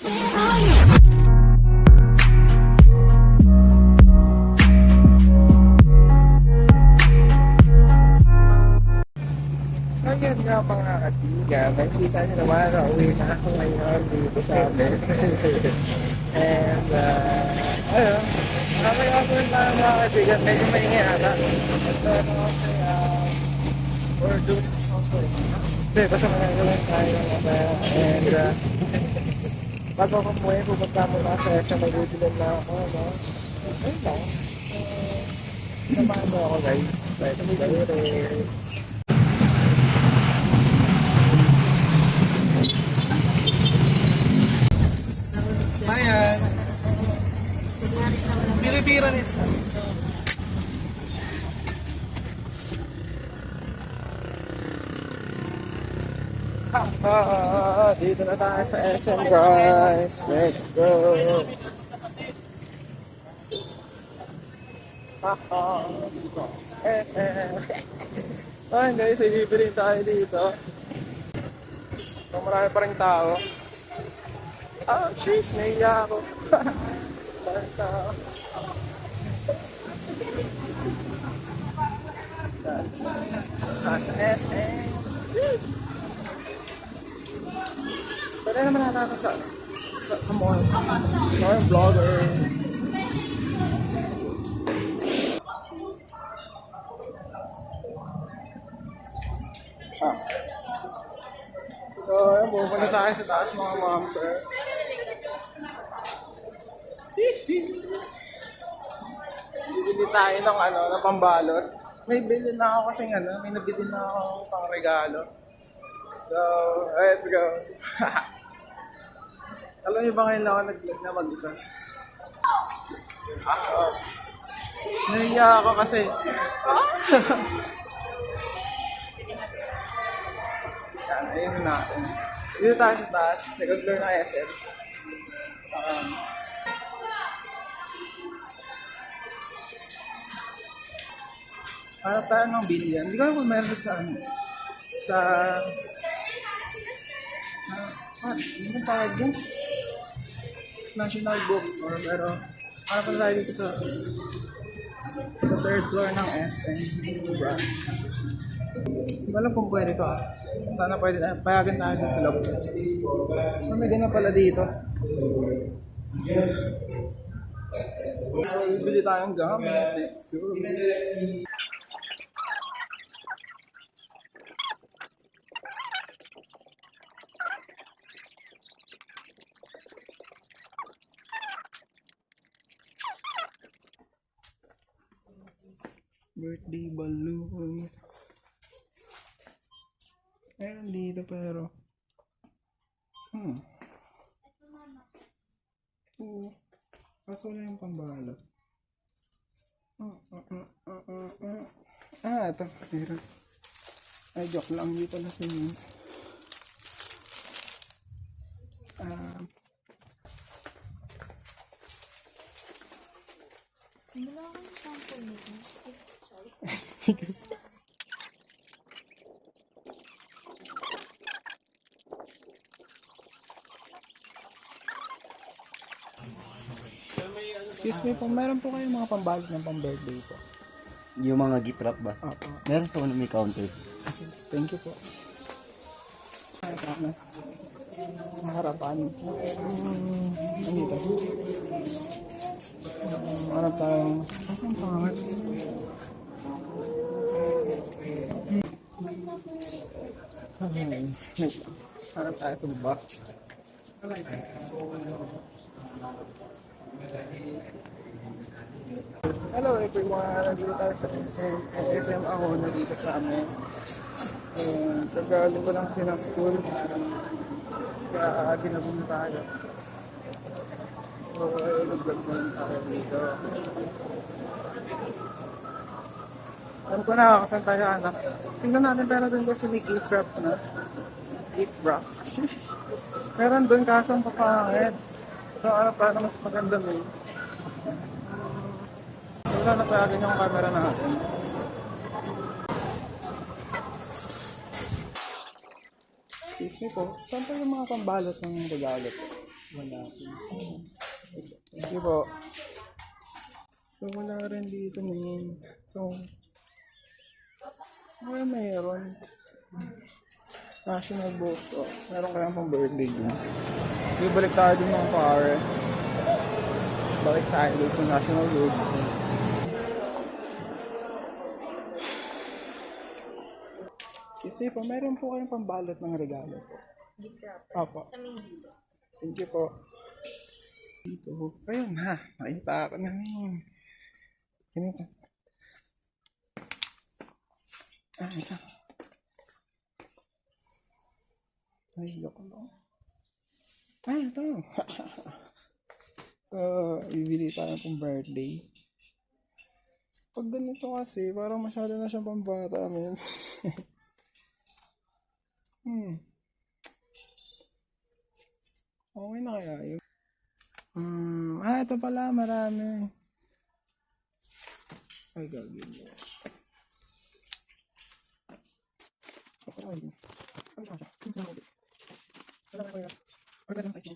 So yun nga mga katiga, nakikita nyo naman na uwi na ako ngayon dito sa amin. And ayun, okay ako na mga katiga, medyo maingay ata. Pero kasi we're doing something. Hindi, basta magagawin tayo mamaya. And bago ako umuwi, pupunta muna sa SM, mag-udilan na ako, no? Ayun lang. Samahan mo ako guys. Let's go rin. Ayan. Pilipinas. Dito na tayo sa SM guys. Let's go. Dito sa SM. Ayun guys, ibibilin tayo dito. So, marami pa rin tao. Jeez, nahiya ako. Parang tao. Sa SM. Pwede naman natin sa mall. Mga vlogger. So, ayun, pupunta tayo sa taas mga ma'am, sir. Bibili tayo ng pambalot. May bili na ako kasing may nabili na ako pang regalo. So, let's go. Alam niyo ba ngayon ako nag-vlog na mag-isa? Nahiya ako kasi. Yan, ayusin natin. Dito tayo sa taas. Nag-vlog na SM. Para tayo ng billion. Hindi ko alam kung meron sa ano ba tawag dun? National Bookstore, pero para pala tayo dito sa third floor ng SM. Diba? Hindi ko alam kung pwede ito Sana pwede na. Payagan tayo sa loob. May ganyan pala dito. Bibili tayong gamit. Let's go. Birthday balloon. Meron dito pero kaso na yung pambalot. Ito. Meron. Ay, joke lang. Dito na sa inyo. Wala akong sample nito. Sorry. Excuse me po, meron po kayong mga pambalot ng pang-birthday po? Yung mga gift wrap ba? Opo. Meron sa may counter. Thank you po. Maharapan. Andito. Hanap tayong... Ang pangat. Hanap tayo sa baba. Hello everyone! Nandito tayo sa SM ako na dito sa amin. Kagaling ko lang kasi ng school. Kaya ginabong tayo. So, nag-vlog na lang tayo dito. Alam ko na kung saan tayo anak. Tingnan natin pero dun kasi may gift wrap na. Gift wrap. Meron dun kasang papangit. So ano pa na mas maganda mo yun. So napayagan yung camera natin. Excuse me po, saan pa yung mga pambalot ng regalo po? Wala po. Thank you po. So, wala rin dito ngayon. So, wala mayroon. National Bookstore. Meron kayang pang birthday dun. Ibalik tayo dun mga pare. Balik tayo dun sa National Bookstore. Excuse me po, meron po kayong pambalot ng regalo po. Gift wrapper. Opo. Sa main dito. Thank you po. Dito. Ayun ha. Nakita ko na rin. Ganito. Ito. Ay, loko lang. Ito. So, bibili tayo pang birthday. Pag ganito kasi, parang masyado na siyang pambata, men. Okay na kaya yun? Ito pala, marami. Ay, gagawin mo. Ano siya? Ano siya? Wala ka kaya? Wala ka size mo?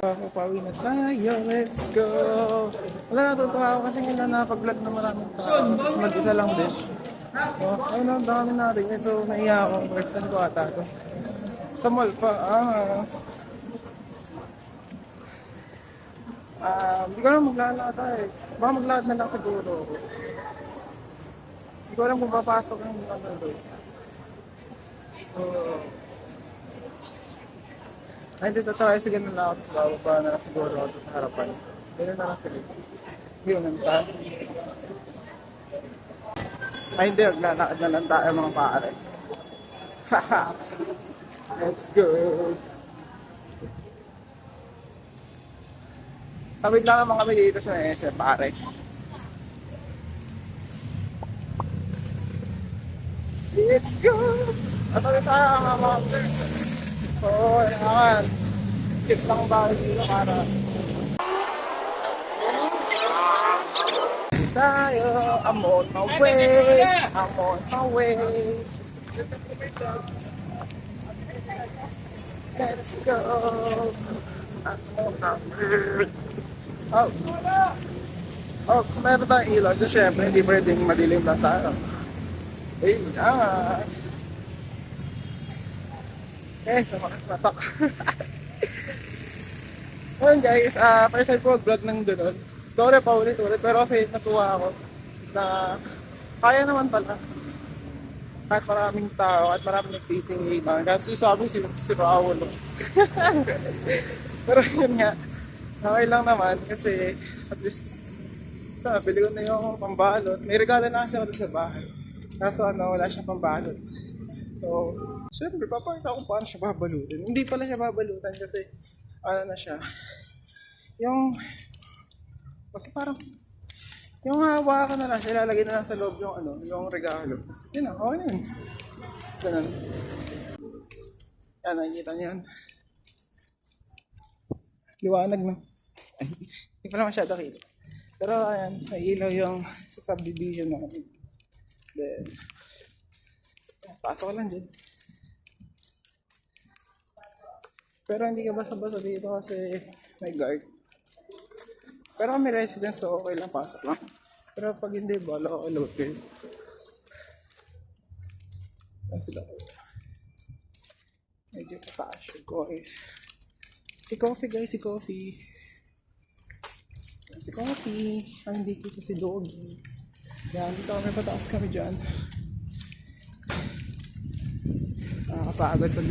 Papawi na tayo, let's go! Wala, natutuwa ako kasi hindi na napag-vlog na maraming tao. Tapos mag-isa lang din. So, ayun na, dami natin. So, naiya ako. First time ko ata ito. Sa mall pa. Hindi ko alam maglalakad tayo. Baka maglakad na lang siguro. Hindi ko alam kung papasok ng ano doon. So, ay, dito try sige na lang ako. Tapos bababa na lang siguro ako sa harapan. Ganun na lang sige. Yun ang tayo. Ay, hindi. Maglalakad na lang tayo mga pare. Haha. Let's go. Tawid lang naman kami dito sa SM, pare. Let's go! At ulit tayo mga mga. Oo, yan. Skip lang ba dito para. Tayo, I'm on my way. I'm on my way. Let's go. I'm on my way. Oh, kung meron tayong ilaw, so syempre hindi pwedeng madilim lang tayo. So makatak. Ayun guys, first time ko mag-vlog ng doon. Sorry pa ulit-ulit, pero kasi natuwa ako na kaya naman pala. Kahit maraming tao at maraming nagtitingin. Kasi sabi si Raul. Pero yun nga, okay lang naman kasi at least bili ko na yung pambalot. May regalo na kasi ako sa bahay. Kaso wala siyang pambalot. So, siyempre, papakita ko paano siya babalutin. Hindi pala siya babalutan kasi, na siya. Kasi parang, yung hawakan na lang siya, ilalagay na lang sa loob yung regalo. Yun na, okay yun. Ganun. Yan, nakikita niyo yan. Liwanag na. Hindi pala masyado kita. Pero ayan, may ilaw yung sa subdivision namin. Then, pasok ka lang dyan. Pero hindi ka basa-basa dito kasi may guard. Pero kung may residence, so okay lang, pasok lang. Pero pag hindi, bala ko load kayo. Ayan sila. Medyo pataas yung guys. Si Coffee guys, si Coffee. Si Coffee. Hindi kita si Doggy. Yan, dito kami pataas kami dyan. Nakakapagod pag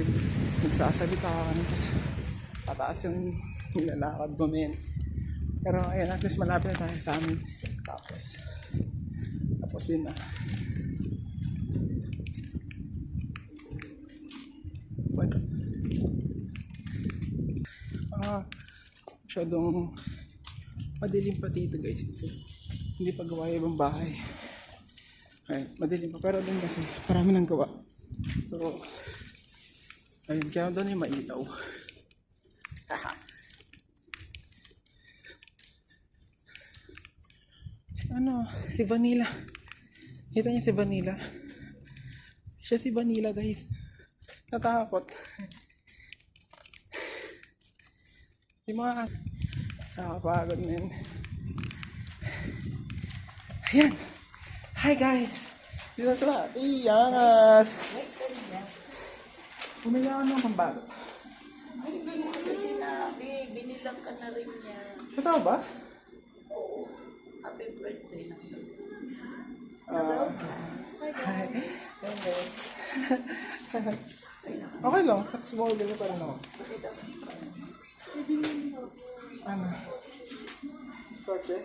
nagsasalita ka na. Tapos pataas yung nilalakad mo men. Pero ayan, at least malapit na tayo sa amin. Tapos yun na. Masyadong madilim pa dito guys kasi hindi pa gawa yung ibang bahay. Ayun, madilim pa. Pero doon kasi, marami nang gawa. So, ayun, kaya doon yung mailaw. Ano, si Vanilla. Kita niyo si Vanilla. Siya si Vanilla, guys. Natakot. Yung mga nakapagod na yun. Ayan. Hi, guys. Dito sila. Iyangas. Bumili ako ng pambalot. Ay, hindi mo kasi sinabi. Binilang ka na rin niya. Totoo ba? Happy birthday. Hi. Ayan, guys. Okay lang. Small din pa rin ako. Ano? Kotse?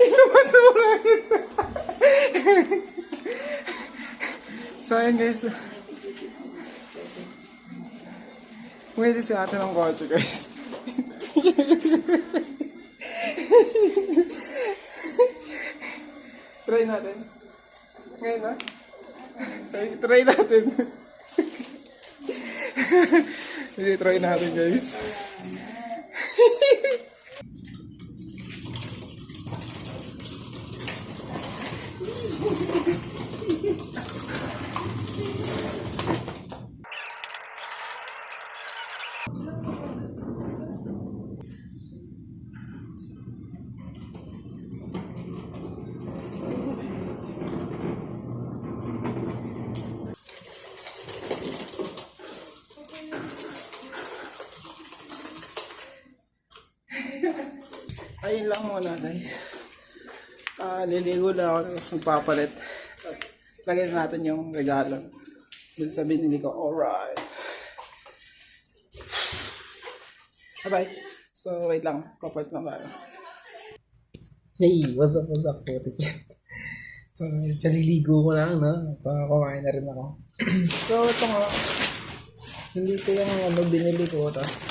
Ilabas mo nga yun. So, ayan guys. Pwede si ate ng kotse, guys. Try natin. Ngayon na? Try natin. Sige, try natin, guys. Ayun lang muna, guys. Liligo na ako, tapos magpapalit. Tapos lagyan natin yung regalo dun sa binili ko. Alright. Bye-bye. So, wait lang. Papalit lang tayo. Hey, what's up, putik? So, kaliligo ko lang, no? So, kumain na rin ako. So, ito nga. Hindi ko yung binili ko, tapos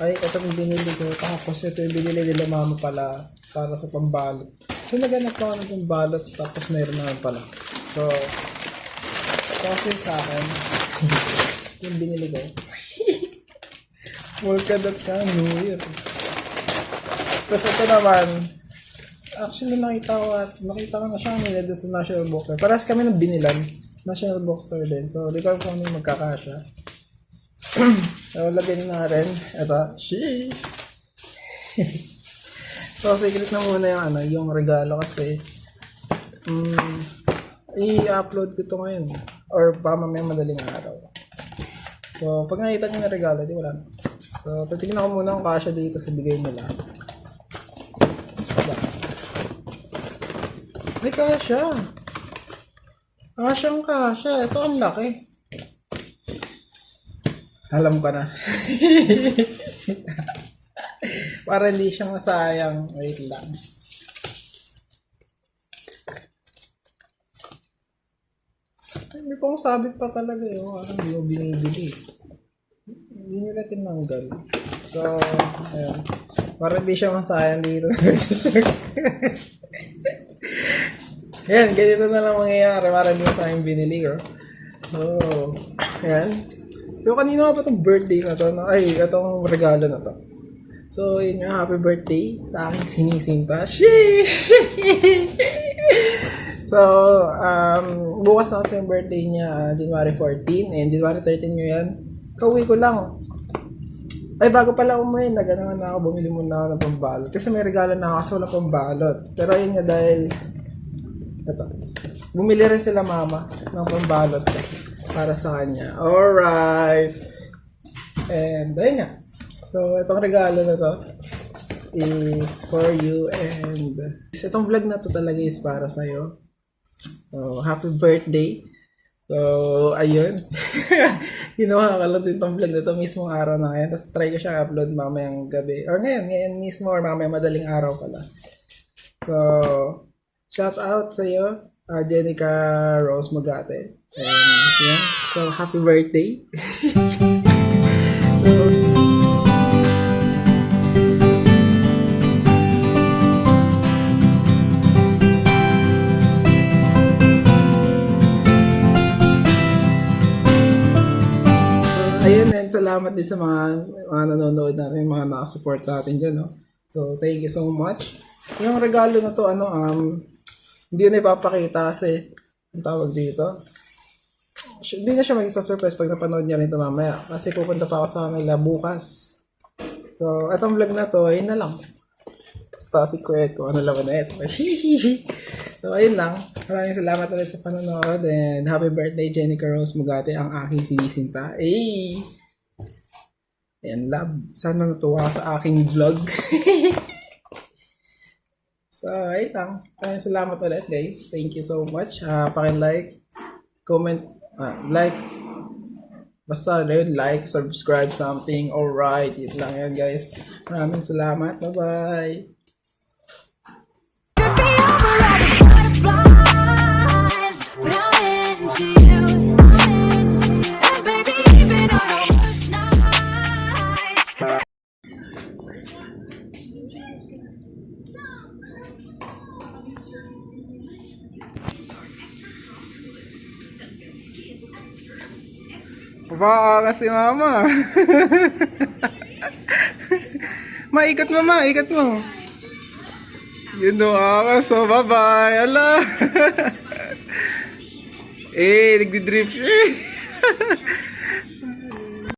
ay, ito yung binili ko. Tapos ito yung binili nila mama pala para sa pambalot. So, naghanap ako ng pambalot. Tapos mayroon naman pala. So, ito kasi sa akin. Yung binili ko. Volca Dots ka, New Year. Tapos ito naman. Actually, nakita ko na siya nila doon sa National Bookstore. Parehas kami ng binilan. National Bookstore din. So, di ko kung ano yung magkakasya. So, lagyan na rin. Ito. Sheesh! So, sige na muna yung yung regalo kasi i-upload ko ito ngayon. Or pa mamaya madaling araw. So, pag nakita nyo na regalo, di wala na. So, titignan ko muna kung kasya dito sa bigay nila. May kasya! Kasyang kasya. Ito ang laki. Alam ko na. Para hindi siya masayang. Wait lang. Hindi pa sabit pa talaga yun. Hindi mo binibili. Hindi nila tinanggal. So, ayun. Para hindi siya masayang dito. Ayan, ganito na lang mangyayari. Para hindi masayang binili ko. So, ayan. So, kanina nga ba itong birthday na to? Ay, itong regalo na to. So, yun nga, happy birthday sa aking sinisinta. Sheesh! So, bukas na kasi yung birthday niya, January 14, and January 13 nyo yan. Kauwi ko lang. Ay, bago pala umuwi, naganaman na ako, bumili muna ako ng pambalot. Kasi may regalo na ako, kasi wala pambalot. Pero yun nga dahil, ito, bumili rin sila mama ng pambalot para sa kanya. Alright! And, ayun nga. So, itong regalo na to is for you, and itong vlog na to talaga is para sa'yo. So, happy birthday. So, ayun. Ginawa ko lang itong vlog na to mismong araw na ngayon. Tapos try ko siya upload mamayang gabi. Or ngayon mismo or mamayang madaling araw pala. So, shout out sa'yo, Jenica Rose Mugate. And, yeah. So, happy birthday. So, salamat din sa mga nanonood natin, mga nakasupport sa atin dyan, no? So, thank you so much. Yung regalo na to, hindi na ipapakita kasi, ang tawag dito, hindi na siya maging surprise pag napanood niya rin ito mamaya. Kasi pupunta pa ako sa kanila bukas. So, itong vlog na to, ayun na lang. Basta secret kung ano laman na ito. So, ayun lang. Maraming salamat ulit sa panonood. And happy birthday, Jenica Rose Mugate, ang aking sinisinta. Hey! Ayan, love. Sana natuwa sa aking vlog. So, ayun lang. Maraming salamat ulit, guys. Thank you so much. Paki-like, comment, like, basta yun, like, subscribe, something. Alright, yun lang yan, guys. Maraming salamat. Bye-bye. Baka si mama. Maikot mo, ikot mo. Yun do ako. So, bye-bye. Ala. Nagdi-drift siya.